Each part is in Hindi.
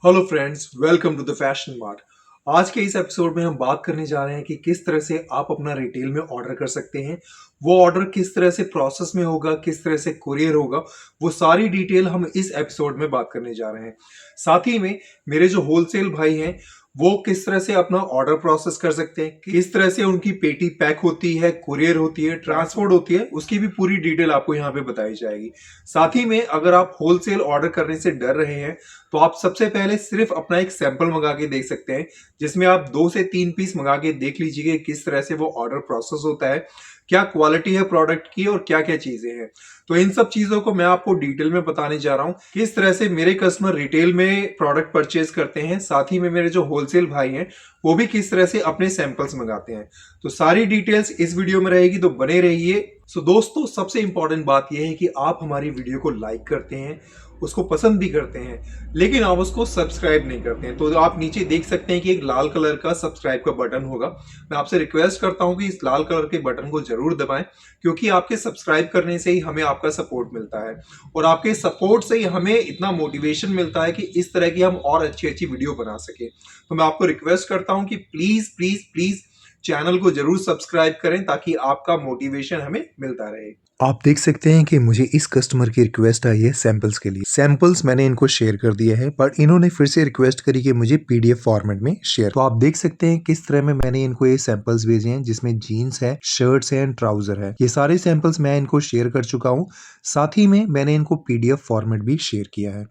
Hello friends, welcome to the fashion mart. आज के इस एपिसोड में हम बात करने जा रहे हैं कि किस तरह से आप अपना रिटेल में ऑर्डर कर सकते हैं। वो ऑर्डर किस तरह से प्रोसेस में होगा, किस तरह से कुरियर होगा, वो सारी डिटेल हम इस एपिसोड में बात करने जा रहे हैं। साथ ही में मेरे जो होलसेल भाई हैं वो किस तरह से अपना ऑर्डर प्रोसेस कर सकते हैं, किस तरह से उनकी पेटी पैक होती है, कुरियर होती है, ट्रांसपोर्ट होती है, उसकी भी पूरी डिटेल आपको यहाँ पे बताई जाएगी। साथ ही में अगर आप होलसेल ऑर्डर करने से डर रहे हैं तो आप सबसे पहले सिर्फ अपना एक सैंपल मंगा के देख सकते हैं, जिसमें आप 2 से 3 पीस मंगा के देख लीजिए किस तरह से वो ऑर्डर प्रोसेस होता है, क्या क्वालिटी है प्रोडक्ट की और क्या क्या चीजें हैं। तो इन सब चीजों को मैं आपको डिटेल में बताने जा रहा हूँ, किस तरह से मेरे कस्टमर रिटेल में प्रोडक्ट परचेज करते हैं, साथ ही में मेरे जो होलसेल भाई हैं वो भी किस तरह से अपने सैंपल्स मंगाते हैं। तो सारी डिटेल्स इस वीडियो में रहेगी, तो बने रहिए। सो दोस्तों, सबसे इंपॉर्टेंट बात यह है कि आप हमारी वीडियो को लाइक करते हैं, उसको पसंद भी करते हैं, लेकिन आप उसको सब्सक्राइब नहीं करते हैं। तो आप नीचे देख सकते हैं कि एक लाल कलर का सब्सक्राइब का बटन होगा। मैं आपसे रिक्वेस्ट करता हूं कि इस लाल कलर के बटन को जरूर दबाएं, क्योंकि आपके सब्सक्राइब करने से ही हमें आपका सपोर्ट मिलता है और आपके सपोर्ट से ही हमें इतना मोटिवेशन मिलता है कि इस तरह की हम और अच्छी अच्छी वीडियो बना सके। तो मैं आपको रिक्वेस्ट करता हूं कि प्लीज प्लीज प्लीज चैनल को जरूर सब्सक्राइब करें, ताकि आपका मोटिवेशन हमें मिलता रहे। आप देख सकते हैं कि मुझे इस कस्टमर की रिक्वेस्ट आई है सैंपल्स के लिए। सैंपल्स मैंने इनको शेयर कर दिए हैं, बट इन्होंने फिर से रिक्वेस्ट करी कि मुझे पीडीएफ फॉर्मेट में शेयर। तो आप देख सकते हैं किस तरह में मैंने इनको ये सैंपल्स भेजे हैं, जिसमें जीन्स है, शर्ट्स है एंड ट्राउजर है। ये सारे सैंपल्स मैं इनको शेयर कर चुका हूँ। साथ ही में मैंने इनको पीडीएफ फॉर्मेट भी शेयर किया है।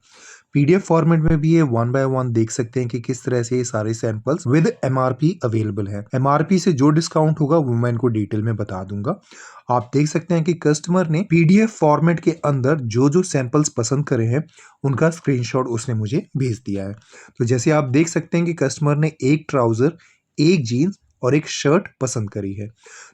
पीडीएफ फॉर्मेट में भी ये 1 बाय 1 देख सकते हैं कि किस तरह से ये सारे सैंपल्स विद एमआरपी अवेलेबल है। एमआरपी से जो डिस्काउंट होगा वो मैं इनको डिटेल में बता दूंगा। आप देख सकते हैं कि कस्टमर ने पीडीएफ फॉर्मेट के अंदर जो जो सैंपल्स पसंद करे हैं उनका स्क्रीनशॉट उसने मुझे भेज दिया है। तो जैसे आप देख सकते हैं कि कस्टमर ने एक ट्राउजर, एक जीन्स और एक शर्ट पसंद करी है।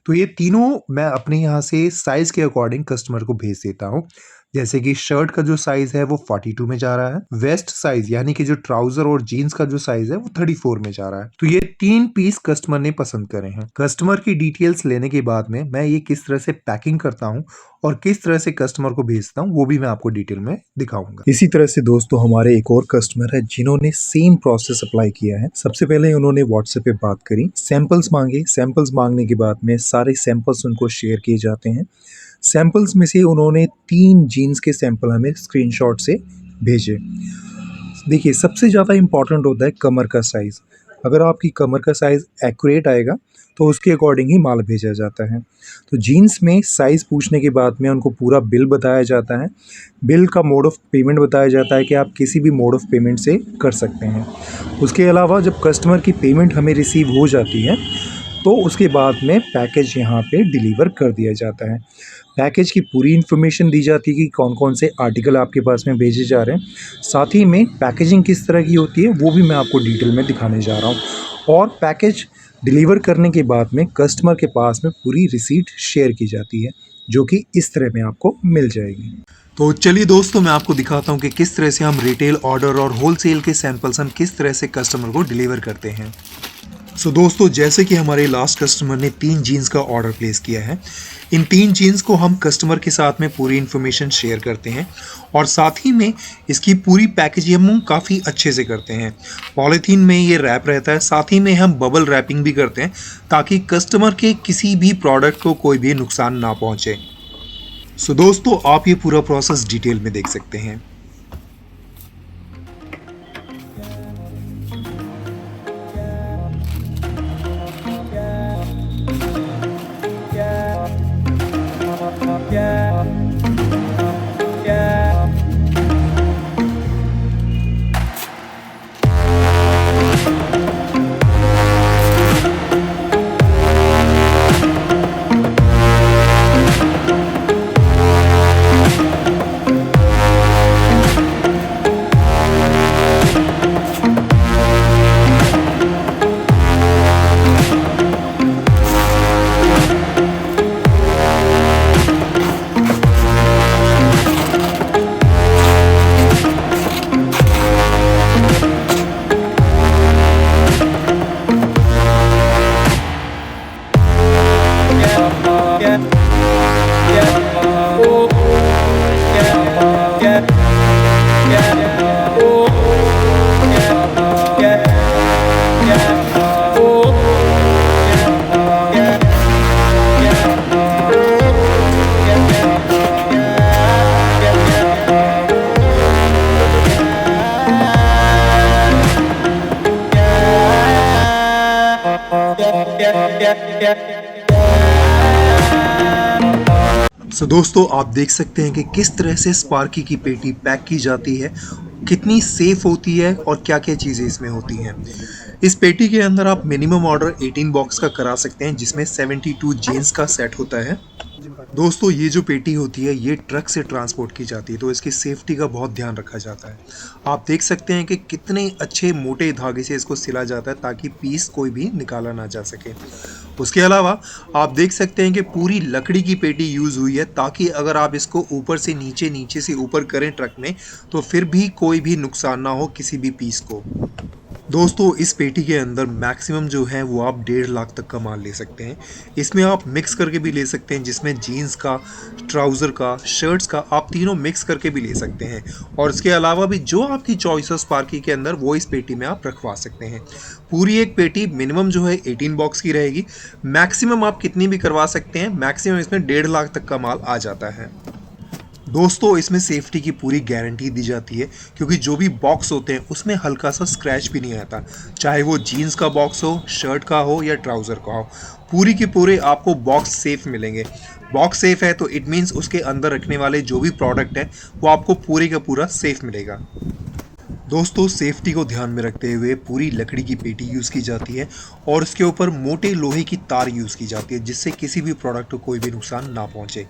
तो ये तीनों मैं अपने यहाँ से साइज के अकॉर्डिंग कस्टमर को भेज देता हूँ। जैसे कि शर्ट का जो साइज है वो 42 में जा रहा है, वेस्ट साइज यानी कि जो ट्राउजर और जीन्स का जो साइज है वो 34 में जा रहा है। तो ये 3 पीस कस्टमर ने पसंद करे हैं। कस्टमर की डिटेल्स लेने के बाद में मैं ये किस तरह से पैकिंग करता हूँ और किस तरह से कस्टमर को भेजता हूँ वो भी मैं आपको डिटेल में दिखाऊंगा। इसी तरह से दोस्तों हमारे एक और कस्टमर है जिन्होंने सेम प्रोसेस अप्लाई किया है। सबसे पहले उन्होंने व्हाट्सएप पे बात करी, सैंपल्स मांगे। सैंपल्स मांगने के बाद में सारे सैंपल्स उनको शेयर किए जाते हैं। सैंपल्स में से उन्होंने 3 जीन्स के सैंपल हमें स्क्रीनशॉट से भेजे। देखिए, सबसे ज़्यादा इम्पॉर्टेंट होता है कमर का साइज़। अगर आपकी कमर का साइज़ एक्यूरेट आएगा तो उसके अकॉर्डिंग ही माल भेजा जाता है। तो जीन्स में साइज़ पूछने के बाद में उनको पूरा बिल बताया जाता है। बिल का मोड ऑफ़ पेमेंट बताया जाता है कि आप किसी भी मोड ऑफ़ पेमेंट से कर सकते हैं। उसके अलावा जब कस्टमर की पेमेंट हमें रिसीव हो जाती है तो उसके बाद में पैकेज यहाँ पे डिलीवर कर दिया जाता है। पैकेज की पूरी इन्फॉर्मेशन दी जाती है कि कौन कौन से आर्टिकल आपके पास में भेजे जा रहे हैं। साथ ही में पैकेजिंग किस तरह की होती है वो भी मैं आपको डिटेल में दिखाने जा रहा हूँ। और पैकेज डिलीवर करने के बाद में कस्टमर के पास में पूरी रिसीट शेयर की जाती है, जो कि इस तरह में आपको मिल जाएगी। तो चलिए दोस्तों, मैं आपको दिखाता हूँ कि किस तरह से हम रिटेल ऑर्डर और होलसेल के सैंपल्स हम किस तरह से कस्टमर को डिलीवर करते हैं। सो दोस्तों, जैसे कि हमारे लास्ट कस्टमर ने 3 जीन्स का ऑर्डर प्लेस किया है, इन 3 जीन्स को हम कस्टमर के साथ में पूरी इन्फॉर्मेशन शेयर करते हैं और साथ ही में इसकी पूरी पैकेजिंग हम काफ़ी अच्छे से करते हैं। पॉलीथीन में ये रैप रहता है, साथ ही में हम बबल रैपिंग भी करते हैं ताकि कस्टमर के किसी भी प्रोडक्ट को कोई भी नुकसान ना पहुँचे। सो दोस्तों, आप ये पूरा प्रोसेस डिटेल में देख सकते हैं। दोस्तों आप देख सकते हैं कि किस तरह से स्पार्की की पेटी पैक की जाती है, कितनी सेफ होती है और क्या क्या चीज़ें इसमें होती हैं। इस पेटी के अंदर आप मिनिमम ऑर्डर 18 बॉक्स का करा सकते हैं, जिसमें 72 जीन्स का सेट होता है। दोस्तों ये जो पेटी होती है ये ट्रक से ट्रांसपोर्ट की जाती है, तो इसकी सेफ्टी का बहुत ध्यान रखा जाता है। आप देख सकते हैं कि कितने अच्छे मोटे धागे से इसको सिला जाता है ताकि पीस कोई भी निकाला ना जा सके। उसके अलावा आप देख सकते हैं कि पूरी लकड़ी की पेटी यूज़ हुई है, ताकि अगर आप इसको ऊपर से नीचे, नीचे से ऊपर करें ट्रक में, तो फिर भी कोई भी नुकसान ना हो किसी भी पीस को। दोस्तों इस पेटी के अंदर मैक्सिमम जो है वो आप 1.5 लाख तक का माल ले सकते हैं। इसमें आप मिक्स करके भी ले सकते हैं, जिसमें जीन्स का, ट्राउज़र का, शर्ट्स का, आप तीनों मिक्स करके भी ले सकते हैं। और इसके अलावा भी जो आपकी चॉइस है स्पार्की के अंदर, वो इस पेटी में आप रखवा सकते हैं। पूरी एक पेटी मिनिमम जो है 18 बॉक्स की रहेगी। मैक्सिमम आप कितनी भी करवा सकते हैं, मैक्सिमम इसमें 1.5 लाख तक का माल आ जाता है। दोस्तों इसमें सेफ्टी की पूरी गारंटी दी जाती है, क्योंकि जो भी बॉक्स होते हैं उसमें हल्का सा स्क्रैच भी नहीं आता, चाहे वो जीन्स का बॉक्स हो, शर्ट का हो या ट्राउज़र का हो। पूरी के पूरे आपको बॉक्स सेफ मिलेंगे। बॉक्स सेफ है तो इट मीन्स उसके अंदर रखने वाले जो भी प्रोडक्ट है वो आपको पूरे का पूरा सेफ मिलेगा। दोस्तों सेफ्टी को ध्यान में रखते हुए पूरी लकड़ी की पेटी यूज़ की जाती है और उसके ऊपर मोटे लोहे की तार यूज़ की जाती है, जिससे किसी भी प्रोडक्ट को कोई भी नुकसान ना पहुंचे।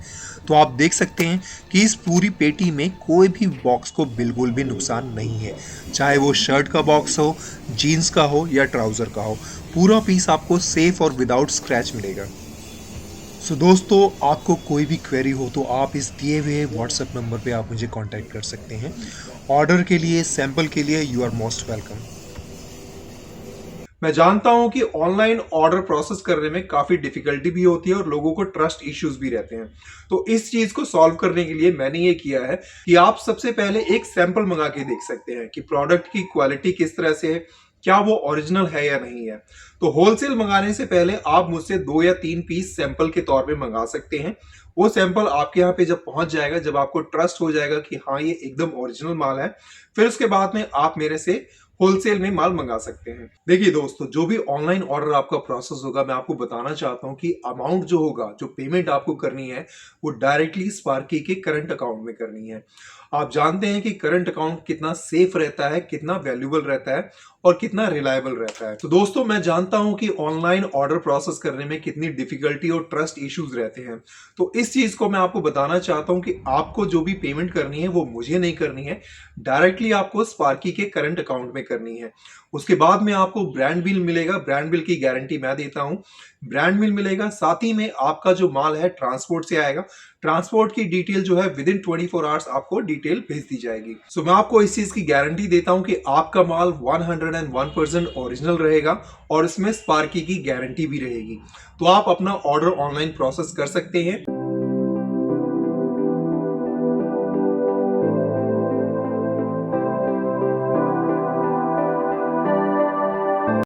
तो आप देख सकते हैं कि इस पूरी पेटी में कोई भी बॉक्स को बिल्कुल भी नुकसान नहीं है, चाहे वो शर्ट का बॉक्स हो, जीन्स का हो या ट्राउज़र का हो। पूरा पीस आपको सेफ और विदाउट स्क्रैच मिलेगा। दोस्तों आपको कोई भी क्वेरी हो तो आप इस दिए हुए व्हाट्सएप नंबर पे आप मुझे कांटेक्ट कर सकते हैं। ऑर्डर के लिए, सैंपल के लिए यू आर मोस्ट वेलकम। मैं जानता हूं कि ऑनलाइन ऑर्डर प्रोसेस करने में काफी डिफिकल्टी भी होती है और लोगों को ट्रस्ट इश्यूज भी रहते हैं। तो इस चीज को सॉल्व करने के लिए मैंने ये किया है कि आप सबसे पहले एक सैंपल मंगा के देख सकते हैं कि प्रोडक्ट की क्वालिटी किस तरह से है, क्या वो ओरिजिनल है या नहीं है। तो होलसेल मंगाने से पहले आप मुझसे 2 या 3 पीस सैंपल के तौर पे मंगा सकते हैं। वो सैंपल आपके यहाँ पे जब पहुंच जाएगा, जब आपको ट्रस्ट हो जाएगा कि हाँ ये एकदम ओरिजिनल माल है, फिर उसके बाद में आप मेरे से होलसेल में माल मंगा सकते हैं। देखिए दोस्तों, जो भी ऑनलाइन ऑर्डर आपका प्रोसेस होगा, मैं आपको बताना चाहता हूं कि अमाउंट जो होगा, जो पेमेंट आपको करनी है, वो डायरेक्टली स्पार्की के करंट अकाउंट में करनी है। आप जानते हैं कि करंट अकाउंट कितना सेफ रहता है, कितना वैल्यूएबल रहता है और कितना रिलायबल रहता है। तो दोस्तों मैं जानता हूं कि ऑनलाइन ऑर्डर प्रोसेस करने में कितनी डिफिकल्टी और ट्रस्ट इश्यूज रहते हैं। तो इस चीज को मैं आपको बताना चाहता हूं कि आपको जो भी पेमेंट करनी है वो मुझे नहीं करनी है, डायरेक्टली आपको स्पार्की के करंट अकाउंट में करनी है। उसके बाद में आपको ब्रांड बिल मिलेगा, ब्रांड बिल की गारंटी मैं देता हूं। ब्रांड बिल मिलेगा, साथ ही में आपका जो माल है ट्रांसपोर्ट से आएगा। ट्रांसपोर्ट की डिटेल जो है विद इन 24 आवर्स आपको डिटेल भेज दी जाएगी। सो मैं आपको इस चीज की गारंटी देता हूं कि आपका माल 101% ओरिजिनल रहेगा और इसमें स्पार्की की गारंटी भी रहेगी। तो आप अपना ऑर्डर ऑनलाइन प्रोसेस कर सकते हैं।